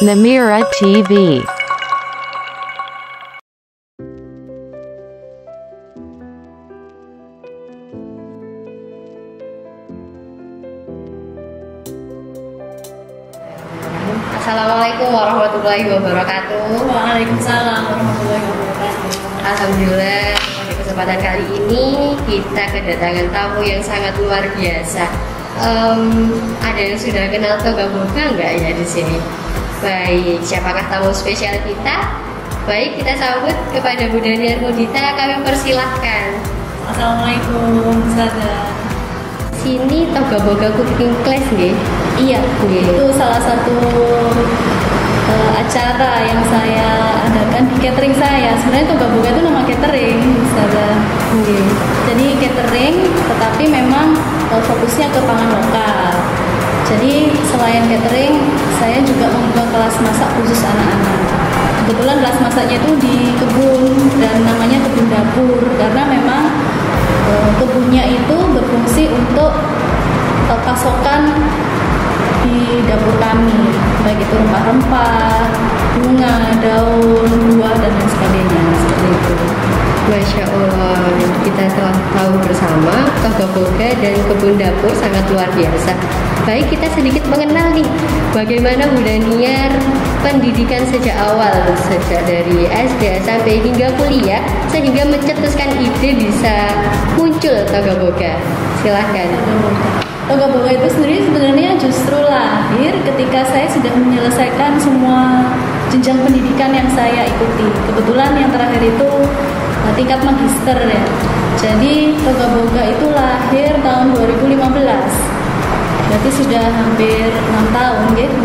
Namira TV. Assalamualaikum warahmatullahi wabarakatuh. Waalaikumsalam warahmatullahi wabarakatuh. Alhamdulillah, pada kesempatan kali ini kita kedatangan tamu yang sangat luar biasa. Ada yang sudah kenal Toga Boga nggak ya di sini? Baik, siapakah tamu spesial kita? Baik, kita sambut kepada Bu Daniar Mudita. Kami persilahkan. Assalamualaikum, Ustazah. Sini Toga Boga Cooking Class nggih? Iya, itu salah satu acara yang saya adakan di catering saya. Sebenarnya Toga Boga itu nama catering, Ustazah. Jadi catering, tetapi memang fokusnya ke pangan lokal. Jadi selain catering, saya juga membuka kelas masak khusus anak-anak. Kebetulan kelas masaknya itu di kebun dan namanya kebun dapur karena memang kebunnya itu berfungsi untuk pasokan di dapur kami, baik itu rempah-rempah, bunga, daun, buah dan lain sebagainya seperti itu. Masya Allah, kita telah tahu bersama Toga Boga dan kebun dapur sangat luar biasa. Baik, kita sedikit mengenal nih bagaimana Bu Daniar pendidikan sejak awal, sejak dari SD sampai hingga kuliah, sehingga mencetuskan ide bisa muncul Toga Boga. Silahkan. Toga Boga itu sendiri sebenarnya justru lahir ketika saya sudah menyelesaikan semua jenjang pendidikan yang saya ikuti. Kebetulan yang terakhir itu tingkat magister ya. Jadi Toga Boga itu lahir tahun 2015. Berarti sudah hampir 6 tahun, 6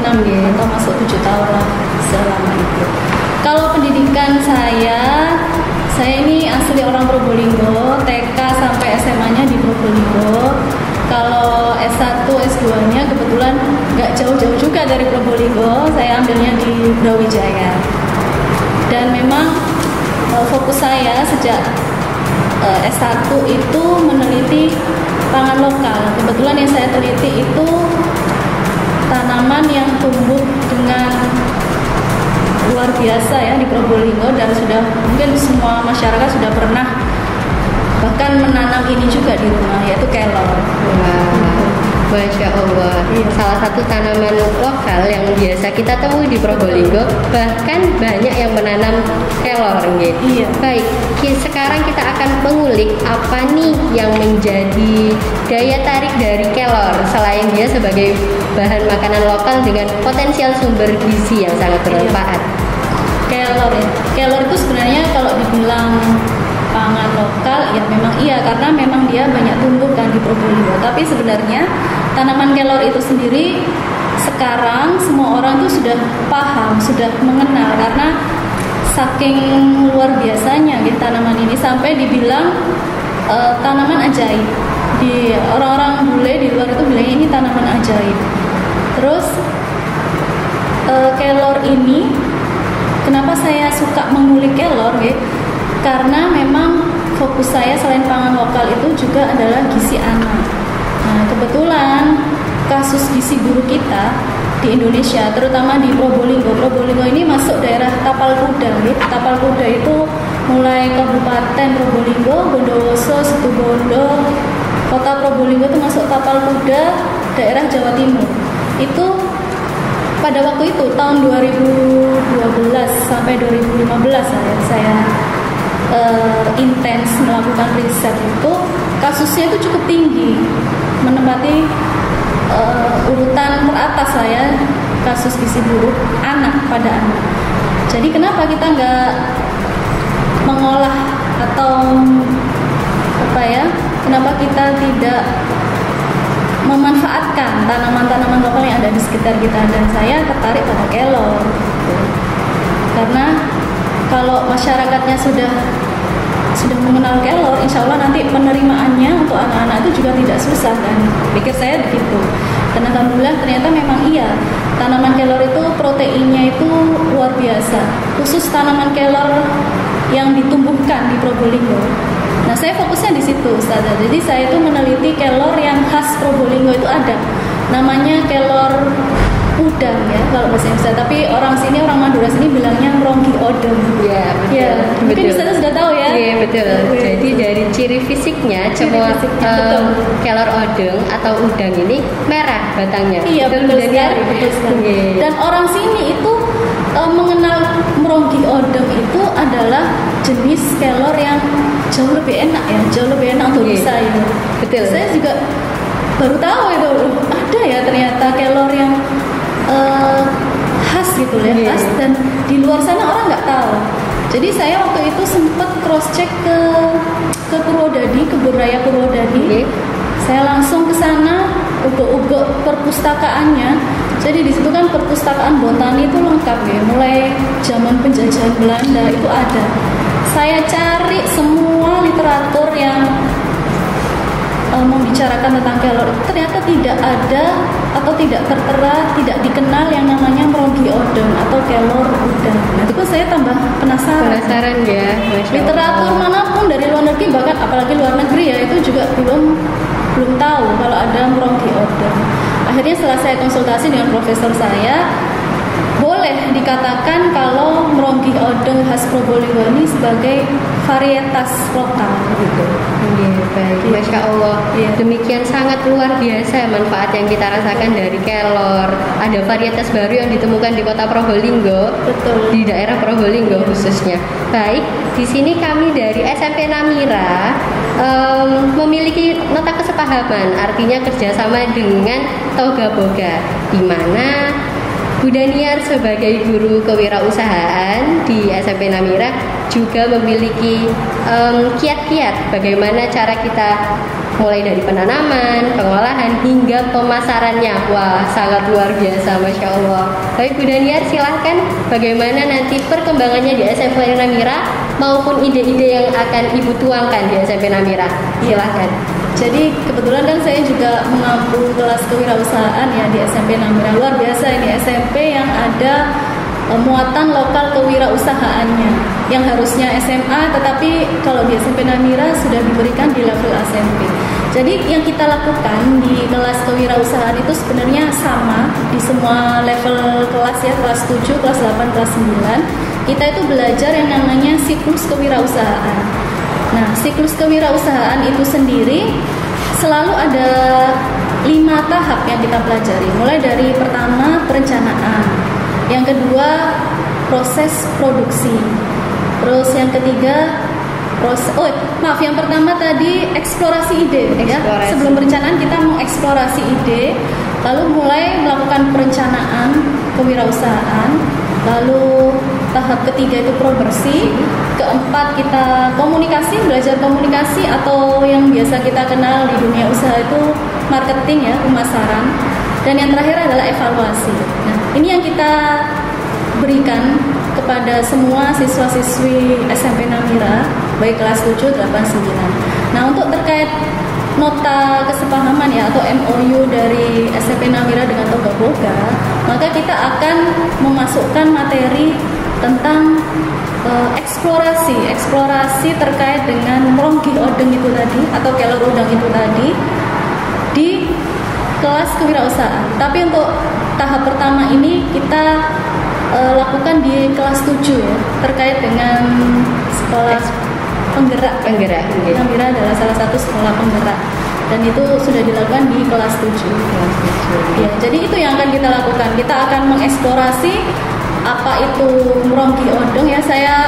atau masuk 7 tahun lah selama itu. Kalau pendidikan saya ini asli orang Probolinggo, TK sampai SMA-nya di Probolinggo. Kalau S1, S2-nya kebetulan nggak jauh-jauh juga dari Probolinggo, saya ambilnya di Brawijaya. Dan memang fokus saya sejak S1 itu meneliti pangan lokal. Kebetulan yang saya teliti itu tanaman yang tumbuh dengan luar biasa ya di Probolinggo dan sudah mungkin semua masyarakat sudah pernah bahkan menanam ini juga di rumah, yaitu kelor. Masya Allah, salah satu tanaman lokal yang biasa kita temui di Probolinggo, bahkan banyak yang menanam kelor gitu. Iya. Baik, sekarang kita akan mengulik apa nih yang menjadi daya tarik dari kelor selain dia sebagai bahan makanan lokal dengan potensial sumber gizi yang sangat bermanfaat. Kelor ya, kelor itu sebenarnya kalau dibilang pangan lokal ya memang iya karena memang dia banyak tumbuh kan di Probolinggo. Tapi sebenarnya tanaman kelor itu sendiri sekarang semua orang tuh sudah paham, sudah mengenal karena saking luar biasanya gitu tanaman ini sampai dibilang tanaman ajaib. Di orang-orang bule di luar itu bilang ini tanaman ajaib. Terus kelor ini kenapa saya suka mengulik kelor gitu? Karena memang fokus saya selain pangan lokal itu juga adalah gizi anak. Nah, kebetulan kasus gizi buruk kita di Indonesia, terutama di Probolinggo. Probolinggo ini masuk daerah Tapal Kuda. Gitu. Tapal Kuda itu mulai Kabupaten Probolinggo, Bondowoso, Situbondo, Kota Probolinggo itu masuk Tapal Kuda, daerah Jawa Timur. Itu pada waktu itu tahun 2012 sampai 2015 saya intens melakukan riset itu kasusnya itu cukup tinggi, menempati urutan teratas saya kasus gizi buruk anak pada anak. Jadi kenapa kita nggak mengolah atau kenapa kita tidak memanfaatkan tanaman-tanaman lokal yang ada di sekitar kita, dan saya tertarik pada kelor karena kalau masyarakatnya sudah mengenal kelor, insya Allah nanti penerimaannya untuk anak-anak itu juga tidak susah kan, pikir saya begitu. Dan alhamdulillah ternyata memang iya, tanaman kelor itu proteinnya itu luar biasa, khusus tanaman kelor yang ditumbuhkan di Probolinggo. Nah saya fokusnya di situ Ustazah, jadi saya itu meneliti kelor yang khas Probolinggo itu ada, namanya kelor udang ya kalau bahasa Indonesia, tapi orang sini, orang Madura sini bilangnya meronggi odeng. Iya, betul. Ya, mungkin Betul. bisa sudah tahu ya. Iya, betul. Jadi dari ciri fisiknya semua betul. kelor odeng atau udang ini merah batangnya. Iya, betul Dan sekali, betul sekali. Iya. Dan orang sini itu mengenal meronggi odeng itu adalah jenis kelor yang jauh lebih enak ya, jauh lebih enak untuk Iya. disayur. Betul. Saya juga baru tahu itu ada ya ternyata kelor yang khas gitu ya, Iya. khas, dan di luar sana orang nggak tahu. Jadi saya waktu itu sempat cross check ke Purwodadi, Kebun Raya Purwodadi. Iya. Saya langsung ke sana, ugo-ugo perpustakaannya. Jadi di situ kan perpustakaan botani itu lengkap ya, mulai zaman penjajahan Belanda itu ada. Saya cari semua literatur yang membicarakan tentang kelor, ternyata tidak ada atau tidak tertera, tidak dikenal yang namanya meronggi odeng atau kelor udang. Nah, itu saya tambah penasaran. Penasaran ya, Masya Literatur Allah. manapun dari luar negeri, bahkan apalagi luar negeri ya, itu juga belum tahu kalau ada meronggi odeng. Akhirnya setelah saya konsultasi dengan profesor saya, boleh dikatakan kalau meronggi odeng khas Probolinggo ini sebagai varietas lokal gitu. Iya, baik. Masya Allah. Iya. Demikian sangat luar biasa manfaat yang kita rasakan dari kelor. Ada varietas baru yang ditemukan di kota Probolinggo. Betul. Di daerah Probolinggo khususnya. Baik, di sini kami dari SMP Namira memiliki nota kesepahaman, artinya kerjasama dengan Toga Boga, di mana Bu Daniar sebagai guru kewirausahaan di SMP Namira juga memiliki kiat-kiat bagaimana cara kita mulai dari penanaman, pengolahan hingga pemasarannya. Wah, sangat luar biasa, Masya Allah. Baik Bu Daniar, silahkan bagaimana nanti perkembangannya di SMP Namira maupun ide-ide yang akan Ibu tuangkan di SMP Namira. Silahkan. Jadi kebetulan kan saya juga mengampu kelas kewirausahaan ya di SMP Namira. Luar biasa ini SMP yang ada muatan lokal kewirausahaannya, yang harusnya SMA tetapi kalau di SMP Namira sudah diberikan di level SMP. Jadi yang kita lakukan di kelas kewirausahaan itu sebenarnya sama di semua level kelas ya, kelas 7, kelas 8, kelas 9. Kita itu belajar yang namanya siklus kewirausahaan. Nah, siklus kewirausahaan itu sendiri selalu ada 5 tahap yang kita pelajari. Mulai dari pertama perencanaan, yang kedua proses produksi, terus yang ketiga yang pertama tadi eksplorasi ide. Ya. Sebelum perencanaan kita mau eksplorasi ide, lalu mulai melakukan perencanaan kewirausahaan, lalu tahap ketiga itu produksi, keempat kita komunikasi, belajar komunikasi atau yang biasa kita kenal di dunia usaha itu marketing ya, pemasaran, dan yang terakhir adalah evaluasi. Nah, ini yang kita berikan kepada semua siswa-siswi SMP Namira baik kelas 7, 8, 9. Nah, untuk terkait nota kesepahaman ya atau MOU dari SMP Namira dengan Toga Boga, maka kita akan memasukkan materi tentang eksplorasi terkait dengan meronggi odeng itu tadi atau kelor udang itu tadi di kelas kewirausahaan. Tapi untuk tahap pertama ini kita lakukan di kelas 7 ya, terkait dengan sekolah penggerak. Namira adalah salah satu sekolah penggerak dan itu sudah dilakukan di kelas 7. Ya, jadi itu yang akan kita lakukan. Kita akan mengeksplorasi apa itu meronggi odeng ya. Saya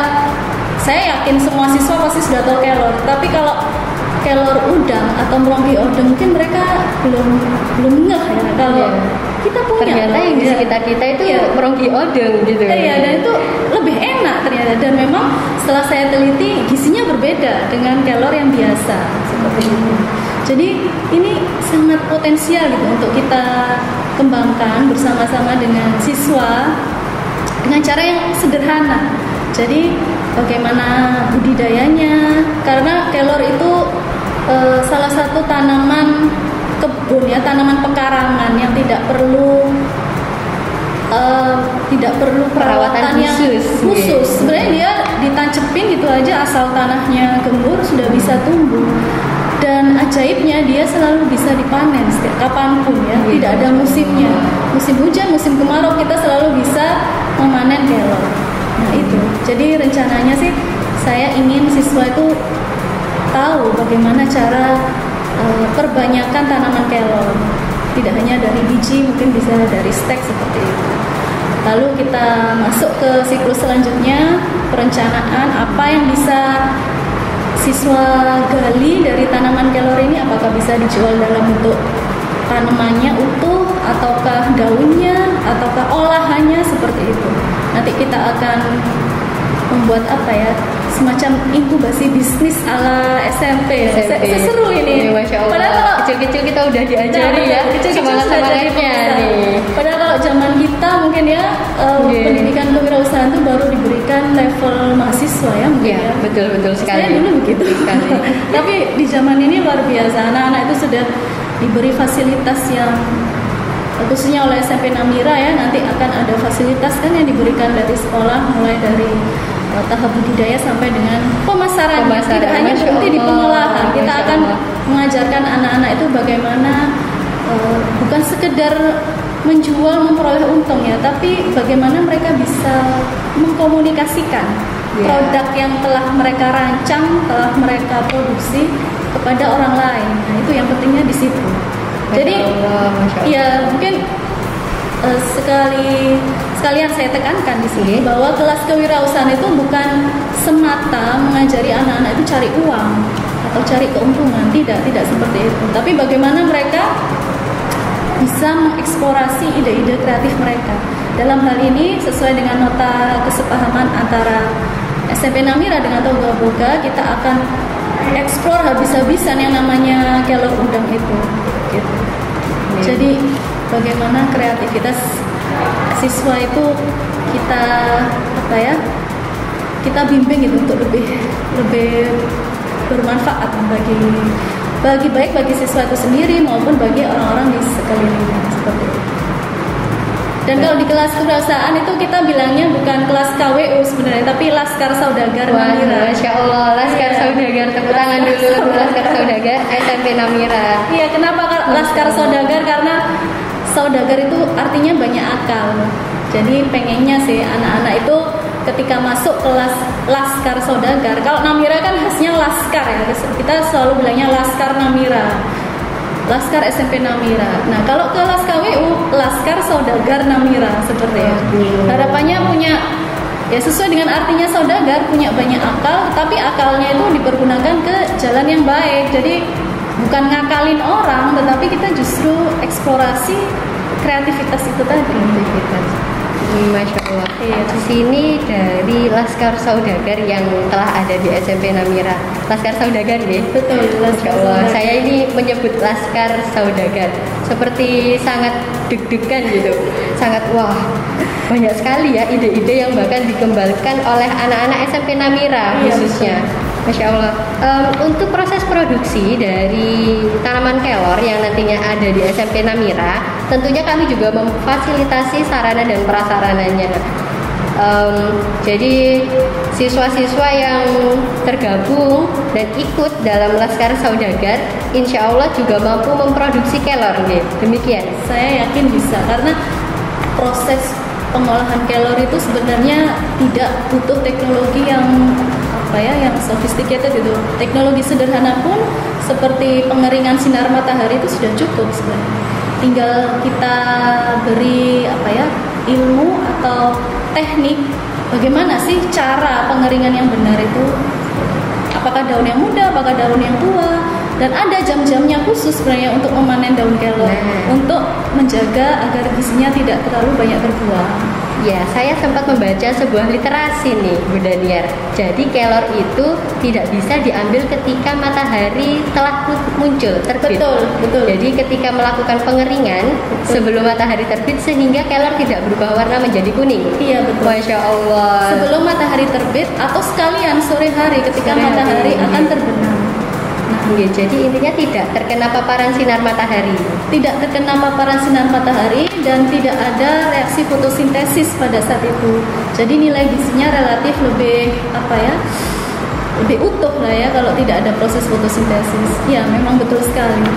yakin semua siswa pasti sudah tahu kelor, tapi kalau kelor udang atau meronggi odeng mungkin mereka belum ngeh ya kalau kita punya ternyata yang di sekitar kita itu meronggi odeng gitu. Iya, dan itu lebih enak ternyata, dan memang setelah saya teliti gizinya berbeda dengan kelor yang biasa seperti itu. Jadi ini sangat potensial gitu untuk kita kembangkan bersama-sama dengan siswa dengan cara yang sederhana. Jadi bagaimana budidayanya, karena kelor itu salah satu tanaman kebun ya, tanaman pekarangan yang tidak perlu perawatan yang khusus. Sebenarnya dia ditancepin gitu aja, asal tanahnya gembur sudah bisa tumbuh. Dan ajaibnya dia selalu bisa dipanen setiap kapanpun ya, tidak ada musimnya. Musim hujan, musim kemarau kita selalu bisa memanen kelor. Nah itu, jadi rencananya sih saya ingin siswa itu tahu bagaimana cara perbanyakan tanaman kelor. Tidak hanya dari biji, mungkin bisa dari stek seperti itu. Lalu kita masuk ke siklus selanjutnya, perencanaan apa yang bisa siswa gali dari tanaman kelor ini, apakah bisa dijual dalam bentuk tanamannya utuh, ataukah daunnya, ataukah olahannya, seperti itu. Nanti kita akan membuat apa ya, semacam inkubasi bisnis ala SMP. Seru ini. Masya Allah. Padahal kalau kecil-kecil kita udah diajari ya, semangat-semangatnya nih. Padahal kalau zaman kita mungkin ya pendidikan kewirausahaan itu baru diberikan level mahasiswa ya mungkin ya. Betul sekali. Saya dulu begitu sekali. Tapi di zaman ini luar biasa, anak-anak itu sudah diberi fasilitas yang khususnya oleh SMP Namira ya, nanti akan ada fasilitas kan yang diberikan dari sekolah, mulai dari tahap budidaya sampai dengan pemasaran. Tidak hanya berhenti di pengolahan, kita akan mengajarkan anak-anak itu bagaimana bukan sekedar menjual memperoleh untung ya, tapi bagaimana mereka bisa mengkomunikasikan produk yang telah mereka rancang, telah mereka produksi kepada orang lain. Nah itu yang pentingnya di situ. Jadi ya mungkin sekalian saya tekankan di sini bahwa kelas kewirausahaan itu bukan semata mengajari anak-anak itu cari uang atau cari keuntungan, tidak seperti itu. Tapi bagaimana mereka bisa mengeksplorasi ide-ide kreatif mereka. Dalam hal ini sesuai dengan nota kesepahaman antara SMP Namira dengan Toga Boga, kita akan eksplor habis-habisan yang namanya kelor udang itu. Gitu. Jadi bagaimana kreativitas siswa itu kita kita bimbing gitu untuk lebih bermanfaat bagi siswa itu sendiri maupun bagi orang-orang di sekelilingnya seperti itu. Dan kalau di kelas kewirausahaan itu kita bilangnya bukan kelas KWU sebenarnya, tapi Laskar Saudagar Namira. Masya Allah, Laskar Saudagar, tepuk tangan dulu untuk Laskar Saudagar SMP Namira. Iya, kenapa Laskar Saudagar? Karena saudagar itu artinya banyak akal. Jadi pengennya sih anak-anak itu ketika masuk kelas Laskar Saudagar, kalau Namira kan khasnya Laskar ya, kita selalu bilangnya Laskar Namira, Laskar SMP Namira. Nah kalau kelas KWU Laskar Saudagar Namira seperti itu. Harapannya punya ya sesuai dengan artinya saudagar, punya banyak akal, tapi akalnya itu dipergunakan ke jalan yang baik. Jadi bukan ngakalin orang, tetapi kita justru eksplorasi kreativitas itu tadi. Masya Allah. Di sini dari Laskar Saudagar yang telah ada di SMP Namira. Laskar Saudagar ya? Betul. Masya Allah. Saya ini menyebut Laskar Saudagar seperti sangat deg-degan gitu. Sangat wah, banyak sekali ya ide-ide yang bahkan dikembangkan oleh anak-anak SMP Namira khususnya. Masya Allah. Untuk proses produksi dari tanaman kelor yang nantinya ada di SMP Namira, tentunya kami juga memfasilitasi sarana dan prasarananya. Jadi siswa-siswa yang tergabung dan ikut dalam Laskar Saudagar, insya Allah juga mampu memproduksi kelor. Demikian. Saya yakin bisa, karena proses pengolahan kelor itu sebenarnya tidak butuh teknologi yang yang sophisticated itu. Teknologi sederhana pun seperti pengeringan sinar matahari itu sudah cukup sebenarnya. Tinggal kita beri ilmu atau teknik bagaimana sih cara pengeringan yang benar itu. Apakah daun yang muda, apakah daun yang tua, dan ada jam-jamnya khusus sebenarnya untuk memanen daun kelor, untuk menjaga agar gizinya tidak terlalu banyak berbuah. Ya, saya sempat membaca sebuah literasi nih, Bu Daniar. Jadi kelor itu tidak bisa diambil ketika matahari telah muncul, terbit. Betul. Jadi ketika melakukan pengeringan sebelum matahari terbit sehingga kelor tidak berubah warna menjadi kuning. Iya, betul. Masya Allah. Sebelum matahari terbit atau sekalian sore hari ketika matahari akan terbenam. Jadi intinya tidak terkena paparan sinar matahari. Tidak terkena paparan sinar matahari dan tidak ada reaksi fotosintesis pada saat itu. Jadi nilai gizinya relatif lebih lebih utuh lah ya kalau tidak ada proses fotosintesis. Ya, memang betul sekali.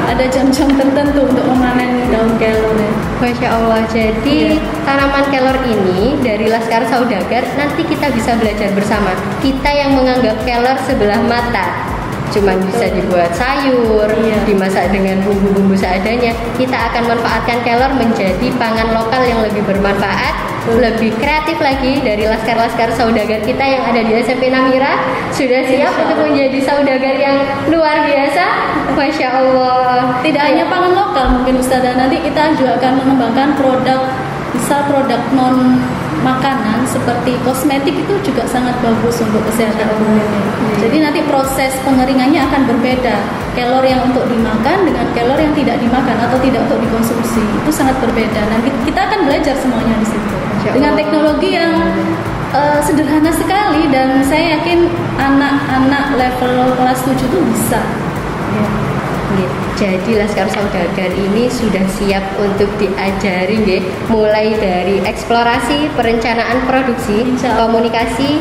Ada jam-jam tertentu untuk memanen daun kelor ya. Masya Allah. Jadi tanaman kelor ini dari Laskar Saudagar nanti kita bisa belajar bersama. Kita yang menganggap kelor sebelah mata, cuman bisa dibuat sayur, dimasak dengan bumbu-bumbu seadanya. Kita akan manfaatkan kelor menjadi pangan lokal yang lebih bermanfaat, lebih kreatif lagi. Dari laskar-laskar saudagar kita yang ada di SMP Namira sudah siap untuk menjadi saudagar yang luar biasa. Masya Allah. Tidak hanya pangan lokal mungkin Ustazah, nanti kita juga akan mengembangkan produk, misal produk non makanan seperti kosmetik itu juga sangat bagus untuk kesehatan tubuh. Jadi nanti proses pengeringannya akan berbeda. Kelor yang untuk dimakan dengan kelor yang tidak dimakan atau tidak untuk dikonsumsi itu sangat berbeda. Nanti kita akan belajar semuanya di situ dengan teknologi yang sederhana sekali, dan saya yakin anak-anak level kelas 7 itu bisa. Jadi Laskar Saudagar ini sudah siap untuk diajari nggih, mulai dari eksplorasi, perencanaan produksi, komunikasi,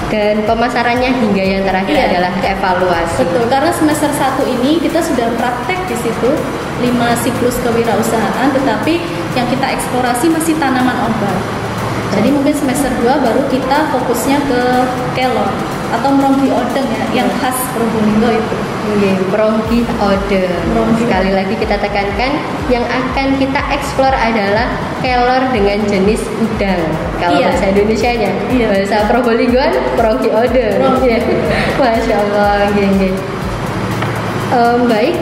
dan pemasarannya hingga yang terakhir adalah evaluasi. Betul, karena semester 1 ini kita sudah praktek di situ 5 siklus kewirausahaan, tetapi yang kita eksplorasi masih tanaman obat. Jadi mungkin semester 2 baru kita fokusnya ke kelor atau meronggi odeng ya, yang khas Probolinggo itu. Meronggi odeng. Sekali lagi kita tekankan, yang akan kita eksplor adalah kelor dengan jenis udang. Kalau bahasa Indonesianya, bahasa Probolinggoan meronggi odeng. Masya Allah. Baik.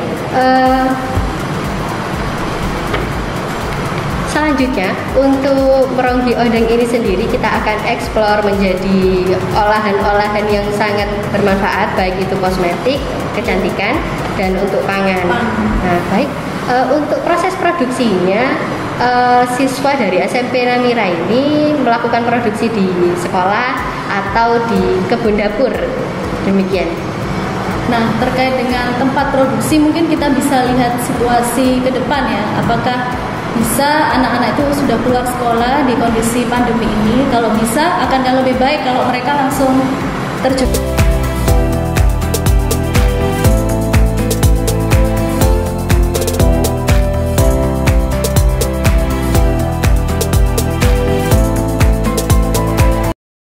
Selanjutnya, untuk meronggi odeng ini sendiri kita akan eksplor menjadi olahan-olahan yang sangat bermanfaat, baik itu kosmetik, kecantikan, dan untuk pangan. Nah, baik, untuk proses produksinya, siswa dari SMP Namira ini melakukan produksi di sekolah atau di kebun dapur, demikian. Nah, terkait dengan tempat produksi mungkin kita bisa lihat situasi ke depan ya, apakah bisa anak-anak itu sudah keluar sekolah di kondisi pandemi ini. Kalau bisa, akan lebih baik kalau mereka langsung terjun.